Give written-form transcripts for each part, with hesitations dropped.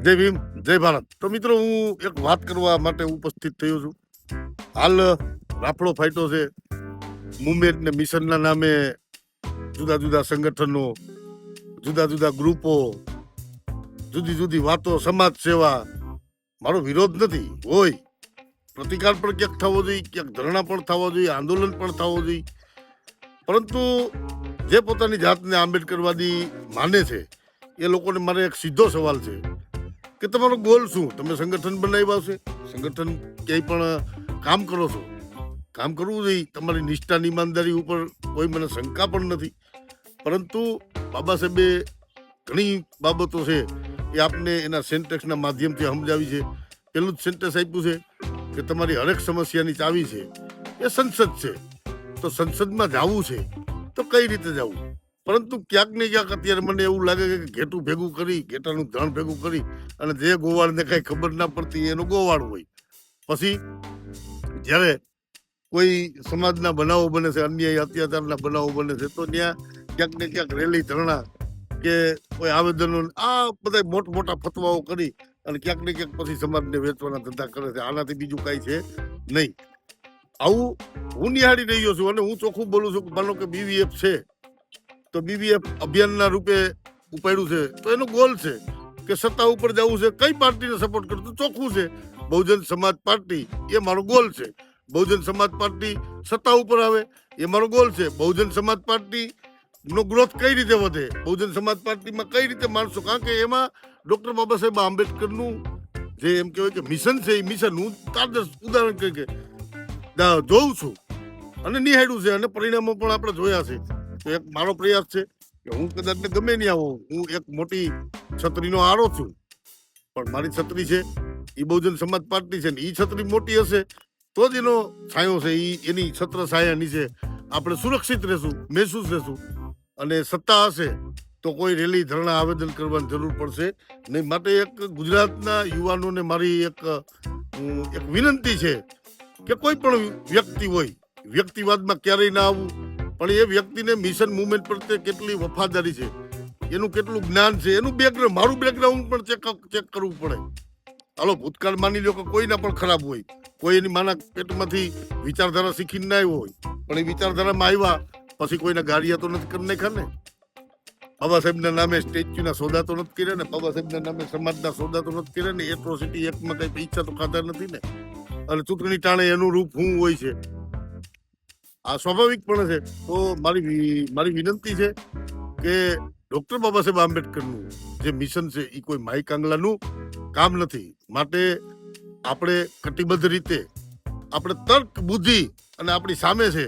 જય ભીમ, જય ભારત. તો મિત્રો, હું એક વાત કરવા માટે ઉપસ્થિત થયો છું. હાલ રાફડો ફાટ્યો છે. મુવમેન્ટ ને મિશનના નામે જુદા જુદા સંગઠનો, જુદા જુદા ગ્રુપો, જુદી જુદી વાતો, સમાજ સેવા. મારો વિરોધ નથી, હોય પ્રતિકાર પણ ક્યાંક થવો જોઈએ, ક્યાંક ધરણા પણ થવા જોઈએ, આંદોલન પણ થવો જોઈએ. પરંતુ જે પોતાની જાતને આંબેડકરવાદી માને છે એ લોકોને મારે એક સીધો સવાલ છે કે તમારો ગોલ શું? તમે સંગઠન બનાવ્યા છે, સંગઠન ક્યાંય પણ કામ કરો છો, કામ કરવું જોઈએ. તમારી નિષ્ઠા ઈમાનદારી ઉપર કોઈ મને શંકા પણ નથી. પરંતુ બાબા સાહેબે ઘણી બાબતો છે એ આપને એના સેન્ટેક્સના માધ્યમથી સમજાવી છે. પેલું જ સેન્ટેક્સ આપ્યું છે કે તમારી હરેક સમસ્યાની ચાવી છે એ સંસદ છે. તો સંસદમાં જવું છે તો કઈ રીતે જવું? પરંતુ ક્યાંક ને ક્યાંક અત્યારે મને એવું લાગે કે ઘેટું ભેગું કરી, ઘેટાનું ધણ ભેગું કરી અને જે ગોવાળને કઈ ખબર ના પડતી એનું ગોવાળ હોય. પછી જ્યારે કોઈ સમાજના બનાવો બને છે, અન્યાય અત્યાચારના બનાવો બને છે, તો ત્યાં ક્યાંક ને ક્યાંક રેલી ધરણા કે કોઈ આવેદનો, આ બધા મોટા ફતવાઓ કરી અને ક્યાંક ને ક્યાંક પછી સમાજને વેચવાના ધંધા કરે છે. આનાથી બીજું કઈ છે નહીં. આવું હું નિહાળી રહ્યો છું અને હું ચોખ્ખું બોલું છું કે માનો કે BVF છે તો BVF અભિયાનના રૂપે ઉપાડ્યું છે તો એનો ગોલ છે કે સત્તા ઉપર જવું છે. કઈ પાર્ટીને સપોર્ટ કરતું ચોખ્ખું છે, બહુજન સમાજ પાર્ટી, એ મારો ગોલ છે. બહુજન સમાજ પાર્ટી સત્તા ઉપર આવે એ મારો ગોલ છે. બહુજન સમાજ પાર્ટી નો ગ્રોથ કઈ રીતે વધે, બહુજન સમાજ પાર્ટીમાં કઈ રીતે માણસો, કારણ કે એમાં ડોક્ટર બાબા સાહેબ આંબેડકરનું જે એમ કહેવાય કે મિશન છે એ મિશન હું આદર્શ ઉદાહરણ તરીકે જોઉં છું અને નિહાળ્યું છે અને પરિણામો પણ આપણે જોયા છે. તો એક મારો પ્રયાસ છે કે હું કદાચ ગમે નહીં આવું, હું એક મોટી છત્રીનો આરો છું, પણ મારી છત્રી છે એ બહુજન સમાજ પાર્ટી છે ને એ છત્રી મોટી હશે તો જ એનો છાંયો છે એની છત્ર છાયા નીચે આપણે સુરક્ષિત રહેશું, મહેસૂસ રહેશું. અને સત્તા હશે તો કોઈ રેલી ધરણા આવેદન કરવાની જરૂર પડશે નહીં. માટે એક ગુજરાતના યુવાનોને મારી એક વિનંતી છે કે કોઈ પણ વ્યક્તિ હોય, વ્યક્તિવાદમાં ક્યારેય ના આવવું, પણ એ વ્યક્તિને મિશન મુવમેન્ટ પ્રત્યે કેટલી વફાદારી છે, એનું કેટલું જ્ઞાન છે, એનું બેકગ્રાઉન્ડ, મારું બેકગ્રાઉન્ડ પણ ચેક કરવું પડે. હાલો, ભૂતકાળ માની લો કે કોઈના પણ ખરાબ હોય, કોઈ એની માના પેટમાંથી વિચારધારા શીખીને ના આવ્યો હોય, પણ એ વિચારધારામાં આવ્યા પછી કોઈના ગાડિયા તો નથી કરી નાખ્યા ને. બાબા સાહેબના નામે સ્ટેચ્યુના સોદા તો નથી કર્યા ને, બાબા સાહેબના નામે સમાજના સોદા તો નથી કર્યા ને, એટ્રોસિટી એક્ટમાં કઈ પૈસા તો ખાતા નથી ને. અને ચૂંટણી ટાણે એનું રૂપ શું હોય છે આ સ્વાભાવિક પણ છે. તો મારી વિનંતી છે કે ડોક્ટર બાબા સાહેબ આંબેડકરનું જે મિશન છે એ કોઈ માઈ કાંગલાનું કામ નથી. માટે આપણે કટિબદ્ધ રીતે, આપણે તર્ક બુદ્ધિ અને આપણી સામે છે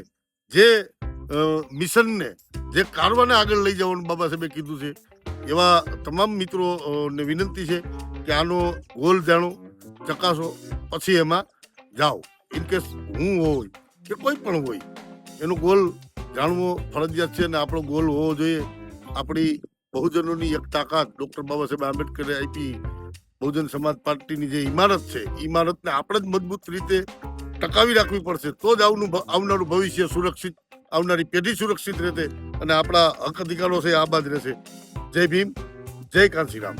જે મિશનને, જે કારવાને આગળ લઈ જવાનું બાબા સાહેબે કીધું છે, એવા તમામ મિત્રોને વિનંતી છે કે આનો ગોલ જાણો, ચકાસો, પછી એમાં જાઓ. ઇનકેસ હું હોય કે કોઈ પણ હોય, એનો ગોલ જાણવો ફરજિયાત છે. અને આપણો ગોલ હોવો જોઈએ આપણી બહુજનોની એક તાકાત ડોક્ટર બાબા સાહેબ આંબેડકરે આપી બહુજન સમાજ પાર્ટીની જે ઇમારત છે, ઇમારતને આપણે જ મજબૂત રીતે ટકાવી રાખવી પડશે. તો જ આવનારું ભવિષ્ય સુરક્ષિત, આવનારી પેઢી સુરક્ષિત રહેશે અને આપણા હક અધિકારો છે આબાદ રહેશે. જય ભીમ, જય કાંશીરામ.